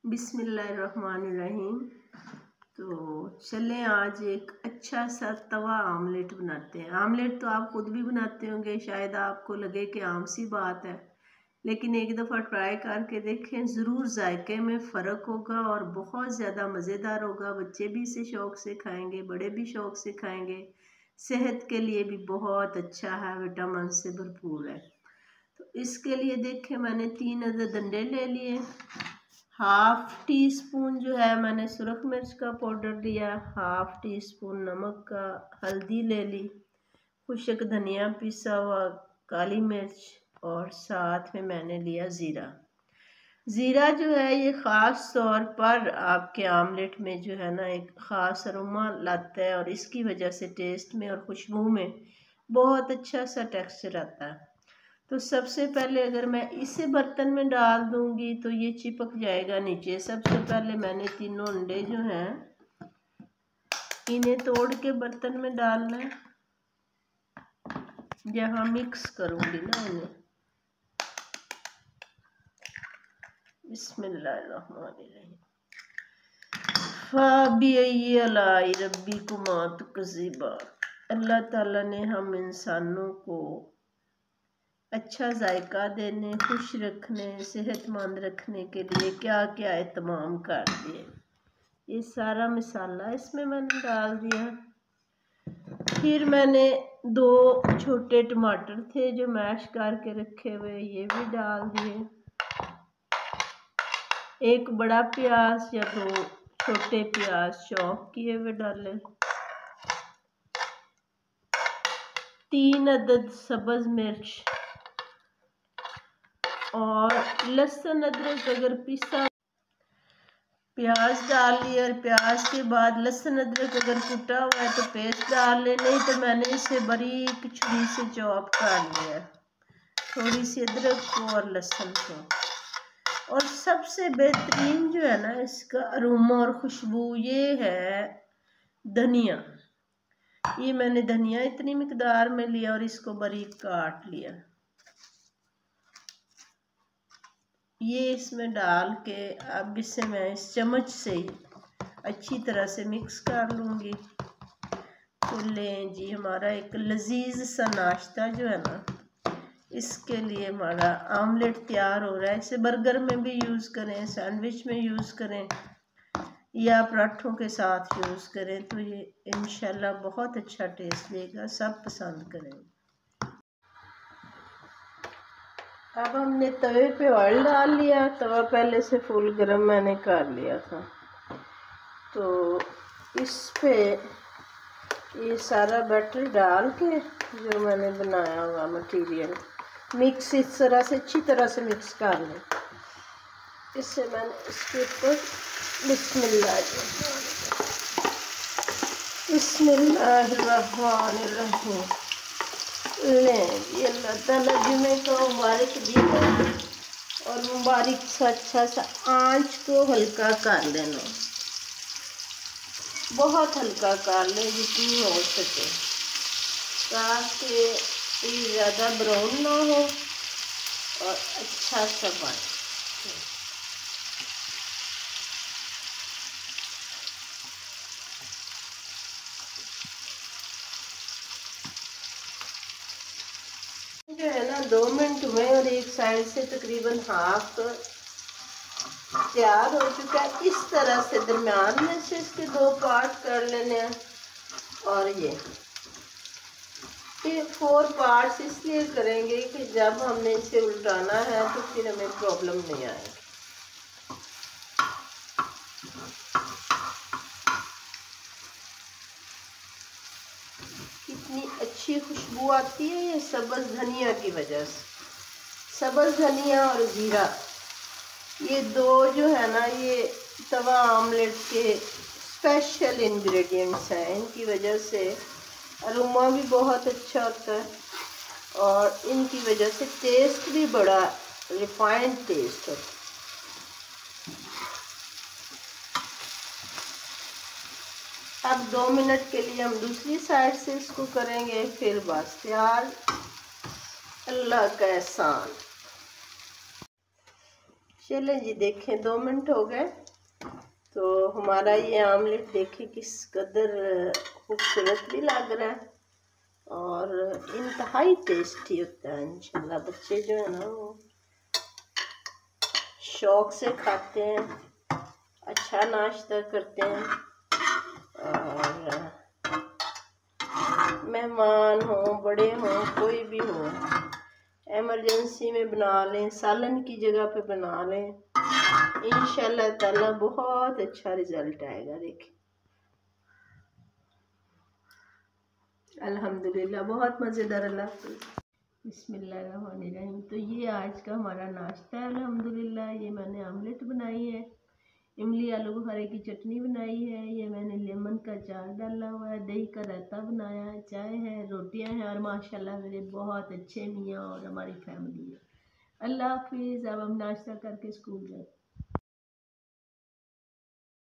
बिस्मिल्लाहिर्रहमानिर्रहीम। तो चलें आज एक अच्छा सा तवा आमलेट बनाते हैं। आमलेट तो आप खुद भी बनाते होंगे, शायद आपको लगे कि आम सी बात है, लेकिन एक दफ़ा ट्राई करके देखें, ज़रूर जायके में फ़र्क होगा और बहुत ज़्यादा मज़ेदार होगा। बच्चे भी इसे शौक़ से खाएंगे, बड़े भी शौक़ से खाएंगे। सेहत के लिए भी बहुत अच्छा है, विटामिन से भरपूर है। तो इसके लिए देखें, मैंने 3 अदद अंडे ले लिए, हाफ़ टी स्पून जो है मैंने सुरख मिर्च का पाउडर लिया, हाफ़ टी स्पून नमक का, हल्दी ले ली, खुश्क धनिया पिसा हुआ, काली मिर्च और साथ में मैंने लिया ज़ीरा। ज़ीरा जो है ये ख़ास तौर पर आपके आमलेट में जो है ना एक ख़ास अरोमा लाता है और इसकी वजह से टेस्ट में और खुशबू में बहुत अच्छा सा टेक्सचर आता है। तो सबसे पहले अगर मैं इसे बर्तन में डाल दूंगी तो ये चिपक जाएगा नीचे। सबसे पहले मैंने तीनों अंडे जो हैं इन्हें तोड़ के बर्तन में डालना है, जहाँ मिक्स करूंगी ना इन्हें। बिस्मिल्लाहिर्रहमानिर्रहीम। फ़ाबिअय्यि आलाइ रब्बिकुमा तुकज़्ज़िबान। अल्लाह ताला ने हम इंसानों को अच्छा जायका देने, खुश रखने, सेहतमंद रखने के लिए क्या क्या एहतमाम कर दिए। ये सारा मसाला इसमें मैंने डाल दिया। फिर मैंने 2 छोटे टमाटर थे जो मैश करके रखे हुए, ये भी डाल दिए। एक बड़ा प्याज या 2 छोटे प्याज चॉप किए हुए डाले। 3 अदद सब्ज़ मिर्च और लहसुन अदरक अगर पिसा प्याज डाल लिया, और प्याज के बाद लहसुन अदरक अगर कुटा हुआ है तो पेस्ट डाल ले, नहीं तो मैंने इसे बारीक छुरी से चॉप कर लिया, थोड़ी सी अदरक को और लहसुन को। और सबसे बेहतरीन जो है ना इसका अरोमा और खुशबू ये है धनिया। ये मैंने धनिया इतनी मिकदार में लिया और इसको बारीक काट लिया। ये इसमें डाल के अब इसे मैं इस चम्मच से ही अच्छी तरह से मिक्स कर लूँगी। तो लें जी, हमारा एक लजीज सा नाश्ता जो है ना, इसके लिए हमारा आमलेट तैयार हो रहा है। इसे बर्गर में भी यूज़ करें, सैंडविच में यूज़ करें या पराठों के साथ यूज़ करें, तो ये इंशाल्लाह बहुत अच्छा टेस्ट देगा, सब पसंद करेंगे। अब हमने तवे पे ऑयल डाल लिया। तवा पहले से फुल गरम मैंने कर लिया था। तो इस पे ये सारा बैटर डाल के जो मैंने बनाया हुआ मटेरियल मिक्स इस तरह से अच्छी तरह से मिक्स कर लें। इससे मैंने इसके ऊपर बिस्मिल्लाहिर्रहमानिर्रहीम लें। ये अल्लाह ताला जुमे को मुबारक दिन और मुबारक सा अच्छा सा आँच को हल्का कर लेना, बहुत हल्का कर लें जितनी हो सके, ताकि ये ज़्यादा ब्राउन ना हो और अच्छा सा बने। जो है ना 2 मिनट हुए और एक साइड से तकरीबन हाफ तैयार हो चुका है। इस तरह से दरम्यान में से इसके 2 पार्ट कर लेने हैं। और ये 4 पार्ट्स इसलिए करेंगे कि जब हमने इसे उल्टाना है तो फिर हमें प्रॉब्लम नहीं आएगी। कितनी अच्छी खुशबू आती है ये सब्ज़ धनिया की वजह से। सब्ज़ धनिया और ज़ीरा ये 2 जो है ना ये तवा आमलेट के स्पेशल इंग्रेडिएंट्स हैं। इनकी वजह से अरोमा भी बहुत अच्छा होता है और इनकी वजह से टेस्ट भी बड़ा रिफाइंड टेस्ट होता है। अब 2 मिनट के लिए हम दूसरी साइड से इसको करेंगे, फिर बस तैयार। अल्लाह का एहसान। चलें जी, देखें 2 मिनट हो गए तो हमारा ये आमलेट देखें किस कदर खूबसूरत भी लग रहा है और इंतहाई टेस्टी होता है। इंशाल्लाह बच्चे जो है ना वो शौक से खाते हैं, अच्छा नाश्ता करते हैं। और मेहमान हो, बड़े हो, कोई भी हो, एमरजेंसी में बना लें, सालन की जगह पे बना लें, इंशाल्लाह ताला बहुत अच्छा रिजल्ट आएगा। देखिए अल्हम्दुलिल्लाह बहुत मज़ेदार। अल्लाह बिस्मिल्लाहिर्रहमानिर्रहीम। तो ये आज का हमारा नाश्ता है अल्हम्दुलिल्लाह। ये मैंने आमलेट बनाई है, इमली आलू बुखारे की चटनी बनाई है, ये मैंने लेमन का अचार डाला हुआ है, दही का रायता बनाया है, चाय है, रोटियां हैं और माशाल्लाह मेरे बहुत अच्छे मियाँ और हमारी फैमिली है। अल्लाह हाफिज़। अब हम नाश्ता करके स्कूल जाते हैं।